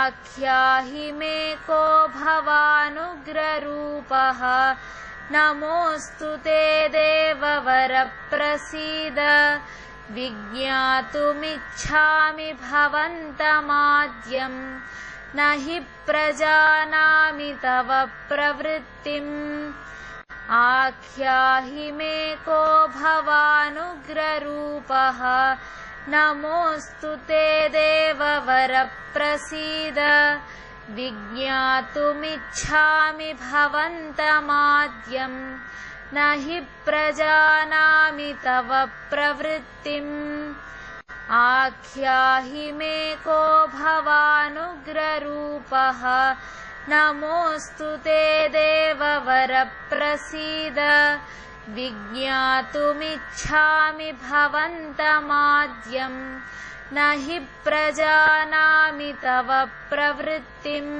आख्याहि मे को भवानुग्ररूपः नमोऽस्तु ते देववर प्रसीद विज्ञातुमिच्छामि भवन्तमाद्यम् न हि प्रजानामि तव प्रवृत्तिम् आख्याहि मे को भवानुग्ररूपः नमोऽस्तु ते देववर प्रसीद विज्ञातुमिच्छामि भवन्तमाद्यम् न हि प्रजानामि तव प्रवृत्तिम् आख्याहि मे को भवानुग्ररूपः नमोऽस्तु ते देववर प्रसीद विज्ञातुमिच्छामि भवन्तमाद्यम् न हि प्रजानामि तव प्रवृत्तिम्।